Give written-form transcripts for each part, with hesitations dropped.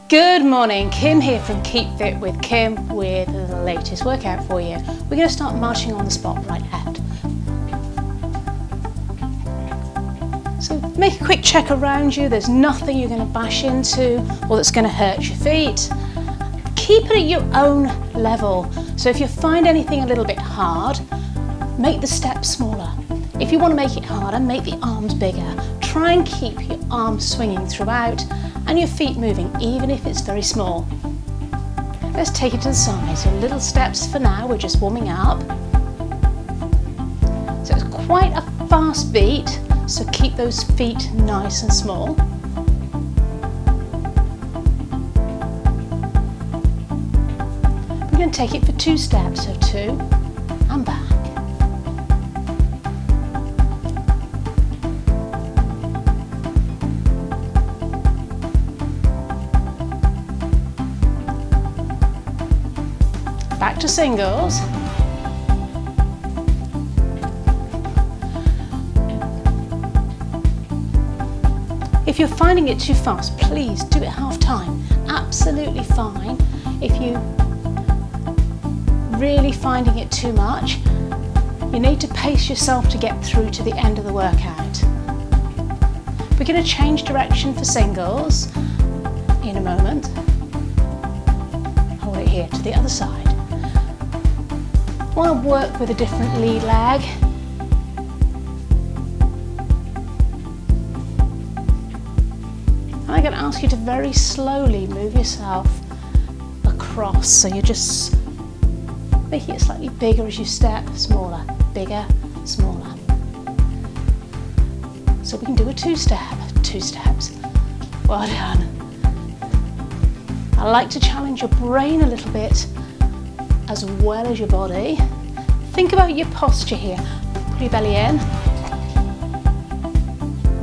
Good morning, Kim here from Keep Fit with Kim with the latest workout for you. We're going to start marching on the spot right out. So make a quick check around you. There's nothing you're going to bash into or that's going to hurt your feet. Keep it at your own level. So if you find anything a little bit hard, make the steps smaller. If you want to make it harder, make the arms bigger. Try and keep your arms swinging throughout and your feet moving, even if it's very small. Let's take it to the side. So little steps for now, we're just warming up. So it's quite a fast beat, so keep those feet nice and small. We're going to take it for 2 steps, so 2 and back. Back to singles. If you're finding it too fast, please do it half time. Absolutely fine. If you're really finding it too much, you need to pace yourself to get through to the end of the workout. We're going to change direction for singles in a moment. Hold it here to the other side. I want to work with a different lead leg. I'm going to ask you to very slowly move yourself across, so you're just making it slightly bigger as you step, smaller, bigger, smaller. So we can do a 2-step, 2 steps. Well done. I like to challenge your brain a little bit as well as your body. Think about your posture here. Put your belly in.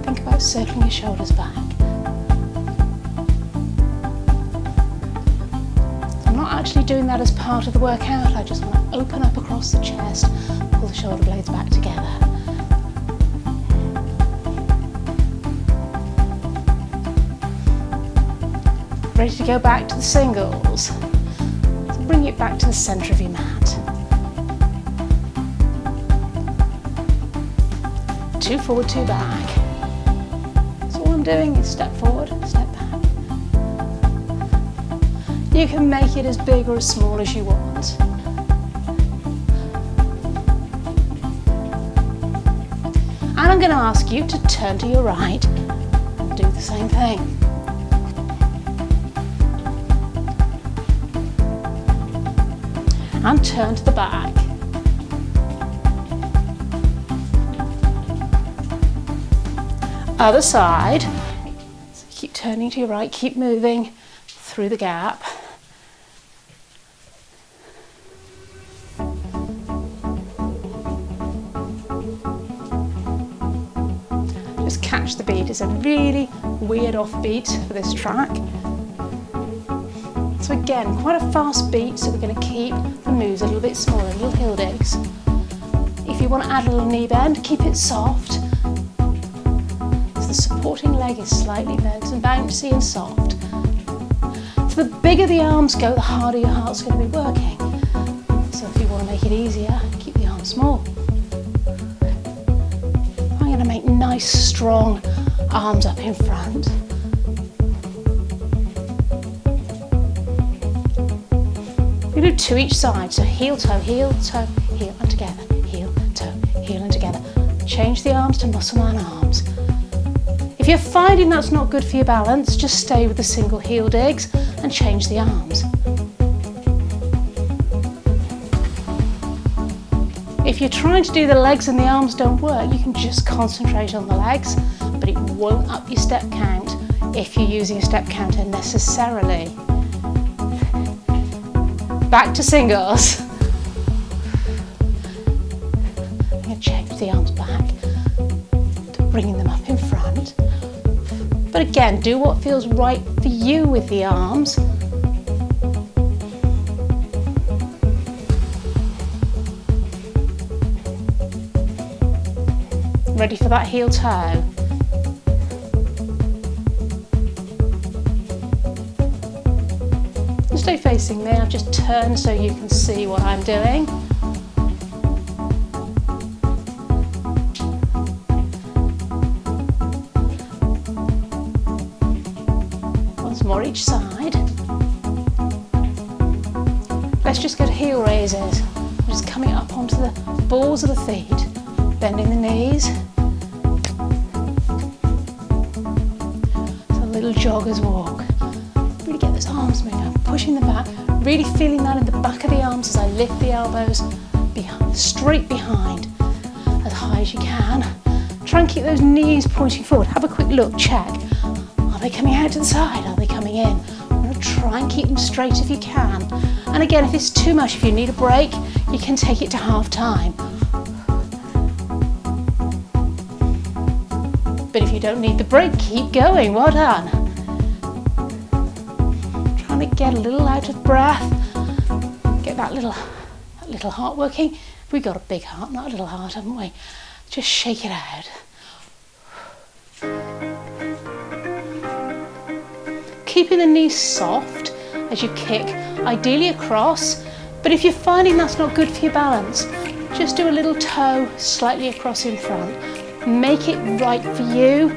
Think about circling your shoulders back. I'm not actually doing that as part of the workout. I just want to open up across the chest, pull the shoulder blades back together. Ready to go back to the singles. Bring it back to the centre of your mat. 2 forward, 2 back. So all I'm doing is step forward, step back. You can make it as big or as small as you want. And I'm going to ask you to turn to your right and do the same thing. And turn to the back. Other side. So keep turning to your right, keep moving through the gap. Just catch the beat. It's a really weird offbeat for this track. So again, quite a fast beat, so we're going to keep the moves a little bit smaller, little heel digs. If you want to add a little knee bend, keep it soft. So the supporting leg is slightly bent and bouncy and soft. So the bigger the arms go, the harder your heart's going to be working. So if you want to make it easier, keep the arms small. I'm going to make nice, strong arms up in front. We do 2 each side, so heel, toe, heel and together, heel, toe, heel and together. Change the arms to muscle man arms. If you're finding that's not good for your balance, just stay with the single heel digs and change the arms. If you're trying to do the legs and the arms don't work, you can just concentrate on the legs, but it won't up your step count if you're using a step counter necessarily. Back to singles. I'm going to change the arms back to bringing them up in front. But again, do what feels right for you with the arms. Ready for that heel toe. Stay facing me. I've just turned so you can see what I'm doing. Once more each side. Let's just go to heel raises. I'm just coming up onto the balls of the feet, bending the knees. It's a little jogger's walk. Really get those arms moving, pushing them back, really feeling that in the back of the arms as I lift the elbows behind, straight behind, as high as you can. Try and keep those knees pointing forward. Have a quick look, check. Are they coming out to the side? Are they coming in? Try and keep them straight if you can. And again, if it's too much, if you need a break, you can take it to half time. But if you don't need the break, keep going. Well done. Trying to get a little out of breath. Get that little heart working. We've got a big heart, not a little heart, haven't we? Just shake it out. Keeping the knees soft as you kick, ideally across, but if you're finding that's not good for your balance, just do a little toe slightly across in front. Make it right for you.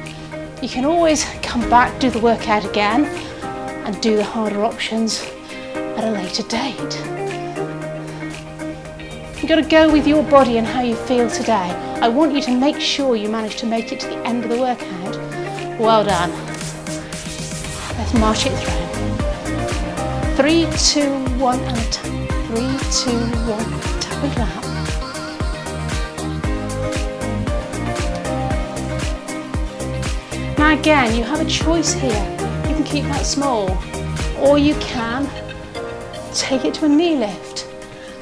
You can always come back, do the workout again, and do the harder options at a later date. You've got to go with your body and how you feel today. I want you to make sure you manage to make it to the end of the workout. Well done. Let's march it through. 3, 2, 1 and a tap. 3, 2, 1, tap and clap. Now again, you have a choice here. You can keep that small, or you can take it to a knee lift.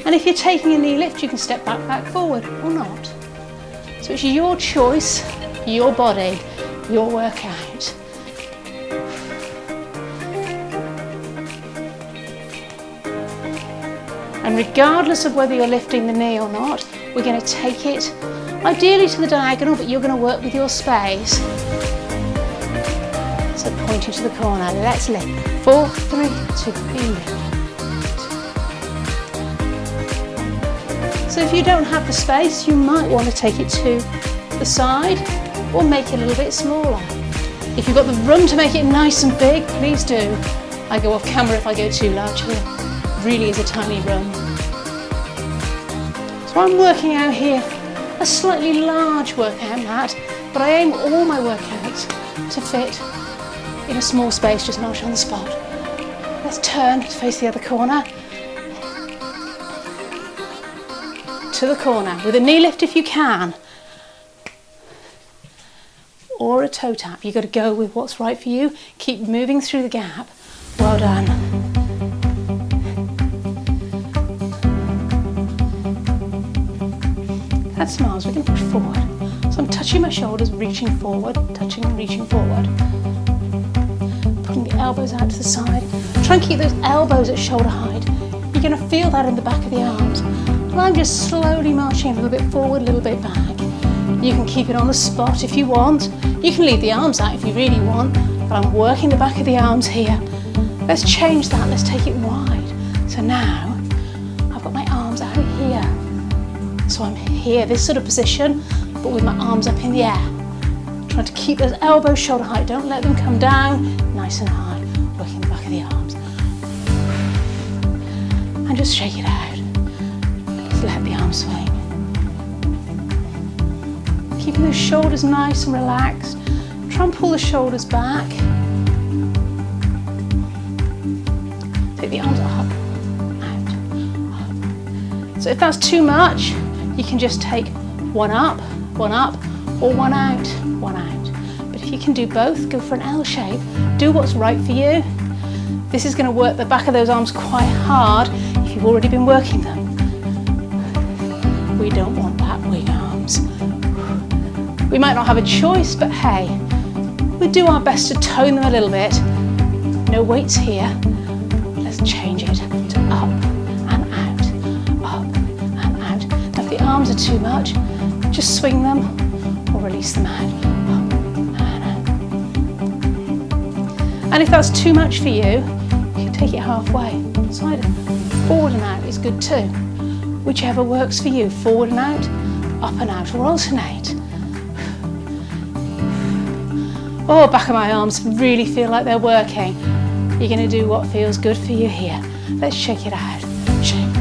And if you're taking a knee lift, you can step back forward, or not. So it's your choice, your body, your workout. And regardless of whether you're lifting the knee or not, we're going to take it ideally to the diagonal, but you're going to work with your space. So pointing to the corner, let's lift. 4, 3, 2, lift. So if you don't have the space, you might want to take it to the side or make it a little bit smaller. If you've got the room to make it nice and big, please do. I go off camera if I go too large here. Really is a tiny room. So I'm working out here a slightly large workout mat, but I aim all my workouts to fit in a small space, just march on the spot. Let's turn to face the other corner. To the corner, with a knee lift if you can, or a toe tap. You've got to go with what's right for you. Keep moving through the gap. Well done. That smiles, we can push forward. So I'm touching my shoulders, reaching forward, touching and reaching forward. Putting the elbows out to the side. Try and keep those elbows at shoulder height. You're going to feel that in the back of the arms. And I'm just slowly marching a little bit forward, a little bit back. You can keep it on the spot if you want. You can leave the arms out if you really want, but I'm working the back of the arms here. Let's change that, let's take it wide. So now, I've got my arms out here. So I'm here, this sort of position, but with my arms up in the air. Trying to keep those elbows shoulder height, don't let them come down, nice and high, working the back of the arms. And just shake it out. Just let the arms swing. Keeping those shoulders nice and relaxed. Try and pull the shoulders back. Take the arms up, out, up. So if that's too much, you can just take one up, or one out, one out. But if you can do both, go for an L shape. Do what's right for you. This is going to work the back of those arms quite hard if you've already been working them. We don't want that wing arms. We might not have a choice, but hey, we do our best to tone them a little bit. No weights here. Let's change it to up and out, up and out. Now if the arms are too much, just swing them or release them out, up and out. And if that's too much for you, you can take it halfway. Side forward and out is good too. Whichever works for you, forward and out, up and out, or alternate. Oh, back of my arms really feel like they're working. You're going to do what feels good for you here. Let's shake it out. Shake.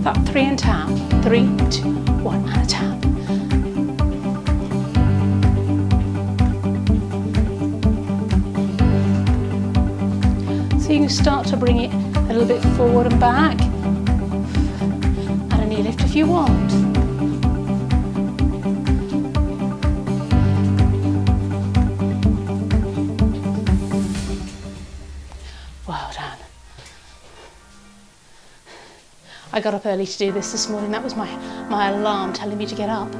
That 3 and tap. 3, 2, 1 and a tap. So you can start to bring it a little bit forward and back. And a knee lift if you want. Well done. I got up early to do this morning. That was my alarm telling me to get up.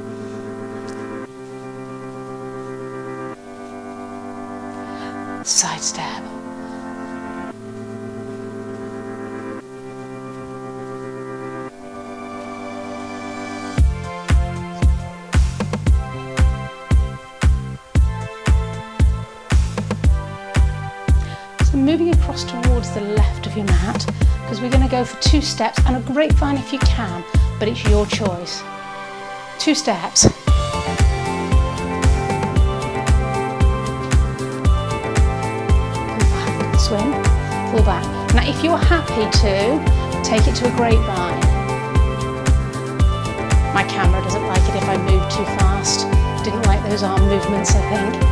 Side step. So moving across towards the left of your mat, because we're going to go for 2 steps, and a grapevine if you can, but it's your choice. 2 steps. Pull back, swing, pull back. Now if you're happy to, take it to a grapevine. My camera doesn't like it if I move too fast. Didn't like those arm movements, I think.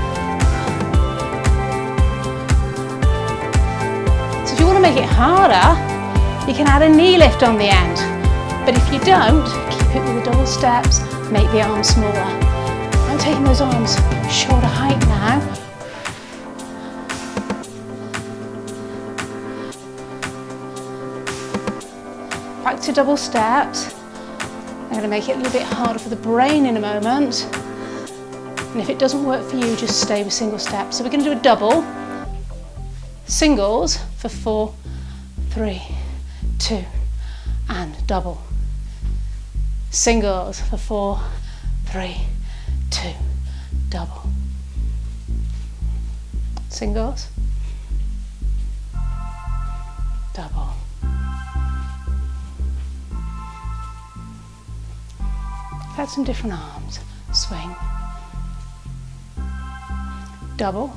So if you want to make it harder, you can add a knee lift on the end, but if you don't, keep it with the double steps, make the arms smaller. I'm taking those arms shorter height now. Back to double steps. I'm going to make it a little bit harder for the brain in a moment. And if it doesn't work for you, just stay with single steps. So we're going to do a double, singles for 4, 3, 2, and double. Singles for 4, 3, 2, double. Singles, double. Add some different arms. Swing, double,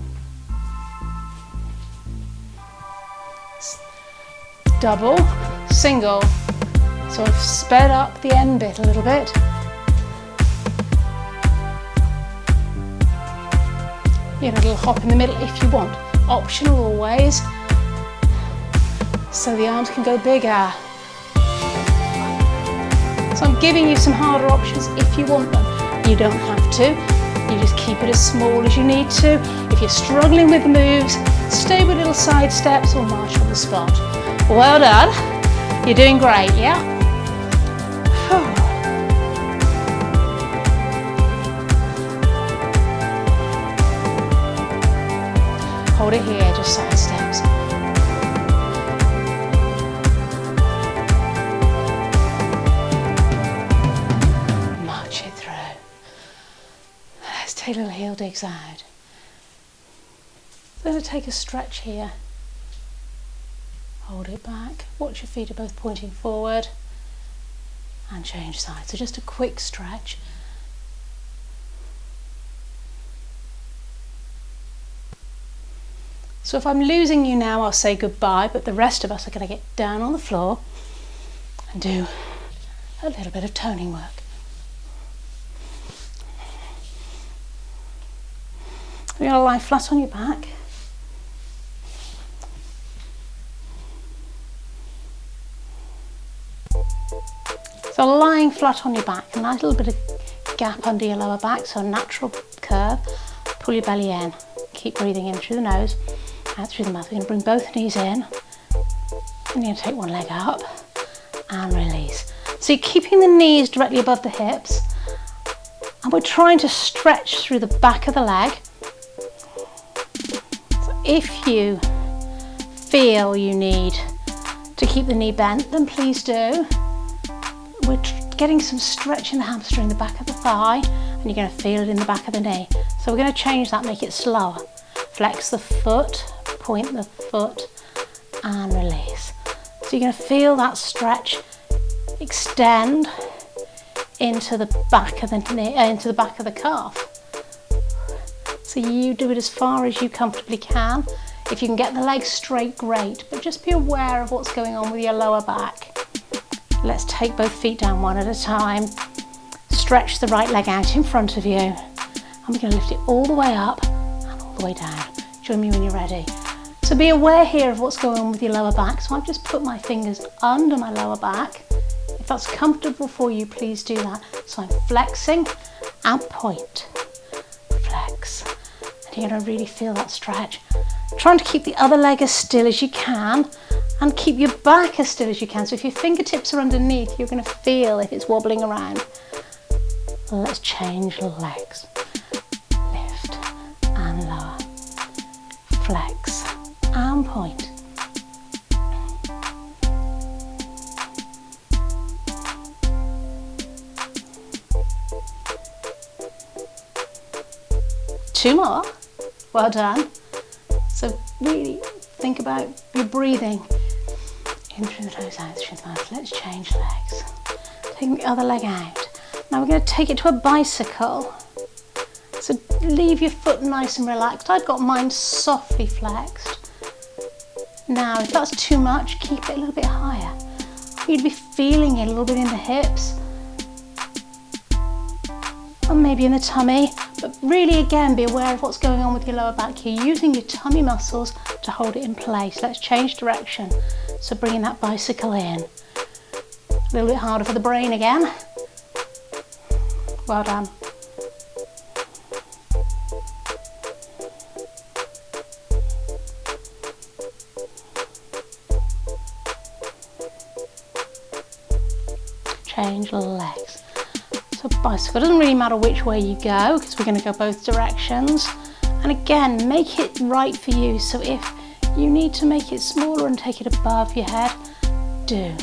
double, single. So I've sped up the end bit a little bit. You know, a little hop in the middle if you want. Optional always. So the arms can go bigger. So I'm giving you some harder options if you want them. You don't have to. You just keep it as small as you need to. If you're struggling with the moves, stay with little side steps or march on the spot. Well done. You're doing great, yeah? Hold it here, just side steps. March it through. Let's take little heel digs out. So I'm going to take a stretch here. Hold it back. Watch your feet are both pointing forward. And change sides. So just a quick stretch. So if I'm losing you now, I'll say goodbye, but the rest of us are going to get down on the floor and do a little bit of toning work. You're going to lie flat on your back. So lying flat on your back, a nice little bit of gap under your lower back, so a natural curve. Pull your belly in. Keep breathing in through the nose, out through the mouth. We're going to bring both knees in. And you're going to take one leg up and release. So you're keeping the knees directly above the hips. And we're trying to stretch through the back of the leg. So if you feel you need to keep the knee bent, then please do. We're getting some stretch in the hamstring, the back of the thigh, and you're going to feel it in the back of the knee. So we're going to change that, make it slower. Flex the foot, point the foot, and release. So you're going to feel that stretch extend into the back of the knee, into the back of the calf. So you do it as far as you comfortably can. If you can get the legs straight, great, but just be aware of what's going on with your lower back. Let's take both feet down one at a time. Stretch the right leg out in front of you, and we're going to lift it all the way up and all the way down. Join me when you're ready. So be aware here of what's going on with your lower back. So I've just put my fingers under my lower back. If that's comfortable for you, please do that. So I'm flexing and point, flex. And you're going to really feel that stretch. Trying to keep the other leg as still as you can and keep your back as still as you can. So if your fingertips are underneath, you're going to feel if it's wobbling around. Let's change legs. Lift and lower. Flex and point. Two more. Well done. So really think about your breathing. In through the nose, out through the mouth. Let's change legs. Taking the other leg out. Now we're going to take it to a bicycle. So leave your foot nice and relaxed. I've got mine softly flexed. Now if that's too much, keep it a little bit higher. You'd be feeling it a little bit in the hips. And maybe in the tummy. But really again, be aware of what's going on with your lower back. You're using your tummy muscles to hold it in place. Let's change direction. So bringing that bicycle in. A little bit harder for the brain again. Well done. Change legs. So bicycle, doesn't really matter which way you go because we're going to go both directions. And again, make it right for you. So if you need to make it smaller and take it above your head, do.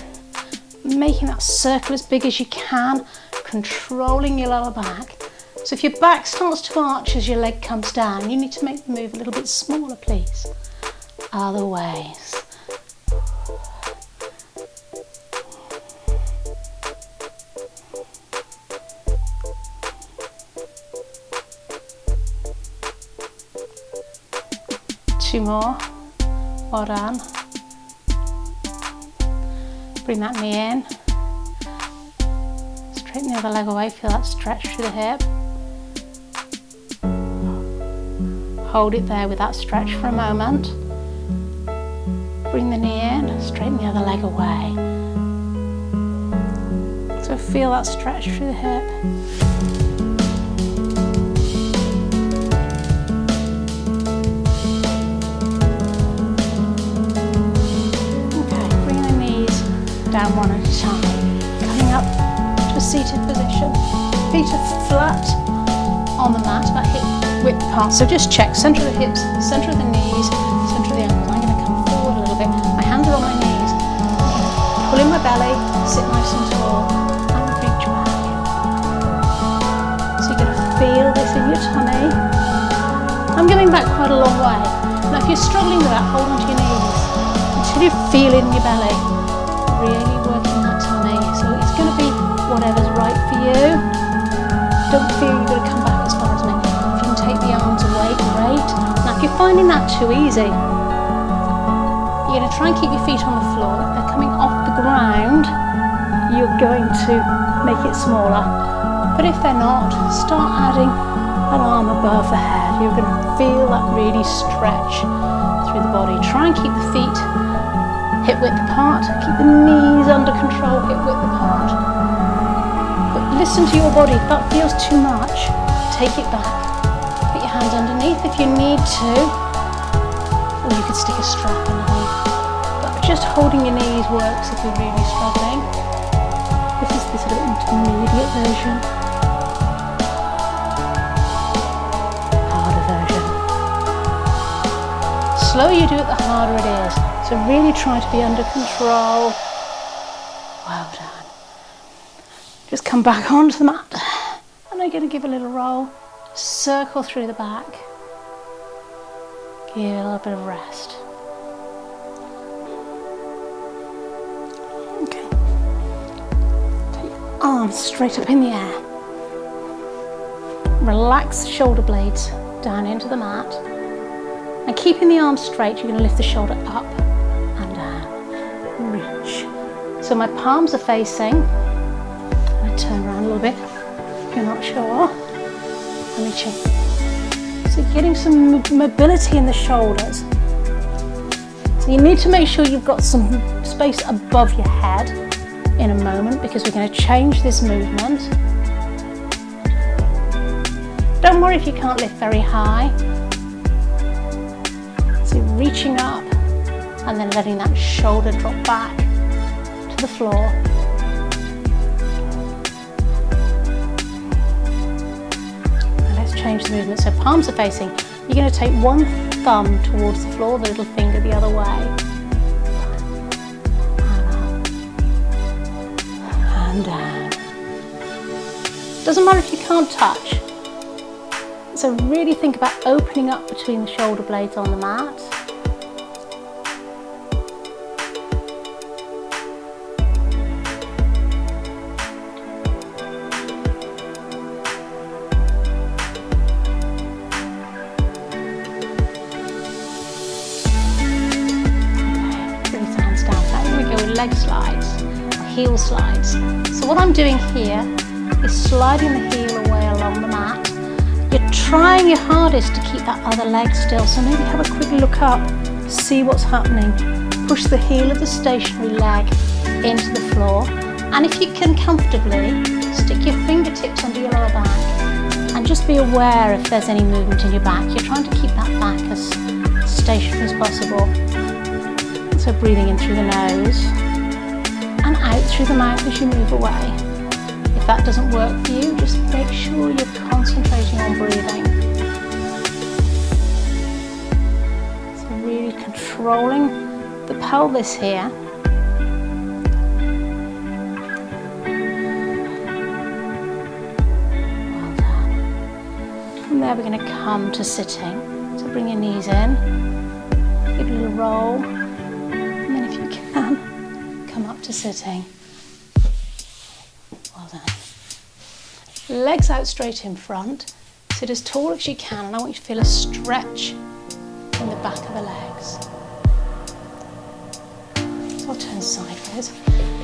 Making that circle as big as you can, controlling your lower back. So if your back starts to arch as your leg comes down, you need to make the move a little bit smaller, please. Other ways. Two more. Well done. Bring that knee in. Straighten the other leg away. Feel that stretch through the hip. Hold it there with that stretch for a moment. Bring the knee in. Straighten the other leg away. So feel that stretch through the hip. Down one at a time, coming up to a seated position. Feet are flat on the mat, about hip width apart. So just check centre of the hips, centre of the knees, centre of the ankles. I'm going to come forward a little bit. My hands are on my knees. Pull in my belly, sit nice and tall, and reach back. So you're going to feel this in your tummy. I'm going back quite a long way. Now if you're struggling with that, hold on to your knees until you feel it in your belly. Really working that tummy, so it's going to be whatever's right for you. Don't feel you've got to come back as far as me. If you can take the arms away, great. Now if you're finding that too easy, you're going to try and keep your feet on the floor. If they're coming off the ground, you're going to make it smaller. But if they're not, start adding an arm above the head. You're going to feel that really stretch through the body. Try and keep the feet hip width apart, keep the knees under control, hip width apart. But listen to your body, if that feels too much, take it back. Put your hands underneath if you need to, or you could stick a strap underneath. But just holding your knees works if you're really struggling. This is the sort of intermediate version. Harder version. The slower you do it, the harder it is. So really try to be under control. Well done. Just come back onto the mat and I'm going to give a little roll, circle through the back, give it a little bit of rest. Okay, take your arms straight up in the air, relax the shoulder blades down into the mat, and keeping the arms straight, you're going to lift the shoulder up and down, reach. So my palms are facing, I'm going to turn around a little bit if you're not sure, I'm reaching. So you're getting some mobility in the shoulders. So you need to make sure you've got some space above your head in a moment, because we're going to change this movement. Don't worry if you can't lift very high. So you're reaching up and then letting that shoulder drop back to the floor. And let's change the movement. So palms are facing. You're going to take one thumb towards the floor, the little finger the other way. And down. Doesn't matter if you can't touch. So really think about opening up between the shoulder blades on the mat. Bring your hands down. Now here we go with leg slides, or heel slides. So what I'm doing here is sliding the heel away along the mat. You're trying your hardest to keep that other leg still, so maybe have a quick look up, see what's happening. Push the heel of the stationary leg into the floor, and if you can comfortably, stick your fingertips under your lower back and just be aware if there's any movement in your back. You're trying to keep that back as stationary as possible. So breathing in through the nose and out through the mouth as you move away. If that doesn't work for you, just make sure you're concentrating on breathing. So really controlling the pelvis here. Well done. From there we're going to come to sitting. So bring your knees in, give it a little roll, and then if you can, come up to sitting. Well done. Legs out straight in front, sit as tall as you can, and I want you to feel a stretch in the back of the legs. So I'll turn sideways.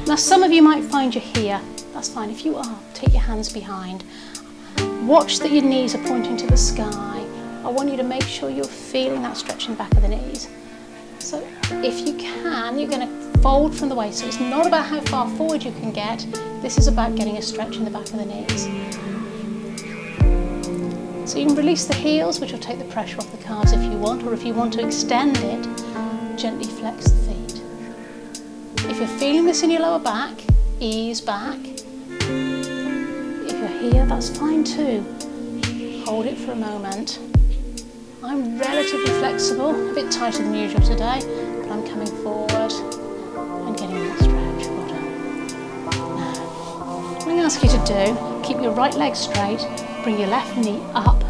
Now some of you might find you're here, that's fine. If you are, take your hands behind. Watch that your knees are pointing to the sky. I want you to make sure you're feeling that stretch in the back of the knees. So if you can, you're going to fold from the waist. So it's not about how far forward you can get. This is about getting a stretch in the back of the knees. So you can release the heels, which will take the pressure off the calves if you want, or if you want to extend it, gently flex the feet. If you're feeling this in your lower back, ease back. If you're here, that's fine too. Hold it for a moment. I'm relatively flexible, a bit tighter than usual today, but I'm coming forward and getting that stretch. Well done. Now, what I ask you to do, keep your right leg straight, bring your left knee up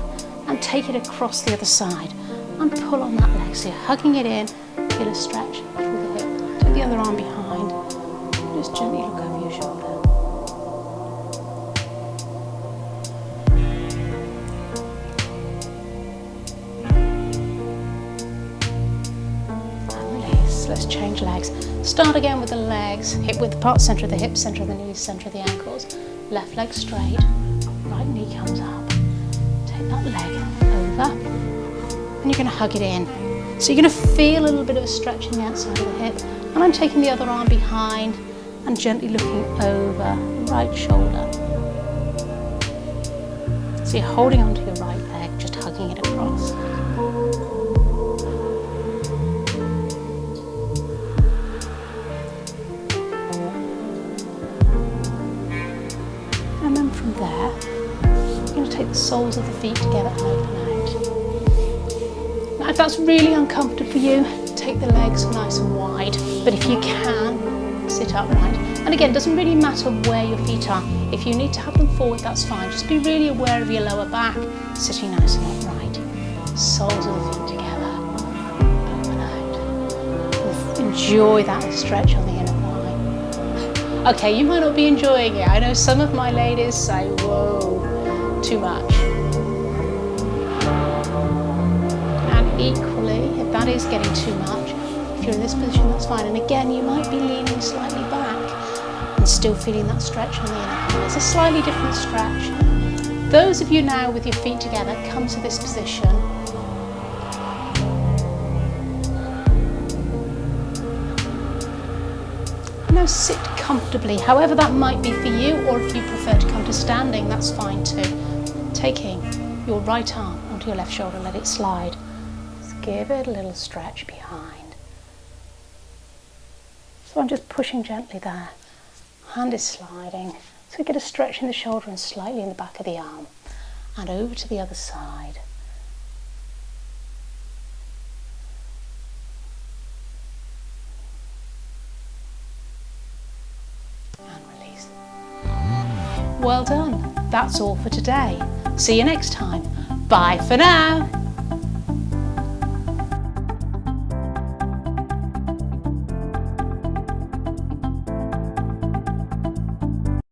and take it across the other side and pull on that leg. So you're hugging it in, feel a stretch through the hip. Take the other arm behind, just gently look over your shoulder. Let's change legs. Start again with the legs, hip width apart, centre of the hips, centre of the knees, centre of the ankles. Left leg straight, right knee comes up. Take that leg over, and you're going to hug it in. So you're going to feel a little bit of a stretch in the outside of the hip, and I'm taking the other arm behind and gently looking over the right shoulder. So you're holding onto your right leg, just hugging it across. And then from there, you're going to take the soles of the feet together and open out. Now if that's really uncomfortable for you, take the legs nice and wide. But if you can, sit upright. And again, it doesn't really matter where your feet are. If you need to have them forward, that's fine. Just be really aware of your lower back, sitting nice and upright. Soles of the feet together, open out. Enjoy that stretch on the inner thigh. Okay, you might not be enjoying it. I know some of my ladies say, whoa, too much. And equally, if that is getting too much, if you're in this position, that's fine. And again, you might be leaning slightly back and still feeling that stretch on the inner thigh. It's a slightly different stretch. Those of you now with your feet together, come to this position. Now sit comfortably, however that might be for you, or if you prefer to come to standing, that's fine too. Taking your right arm onto your left shoulder, let it slide. Just give it a little stretch behind. So I'm just pushing gently there. Hand is sliding. So we get a stretch in the shoulder and slightly in the back of the arm. And over to the other side. And release. Well done. That's all for today. See you next time. Bye for now.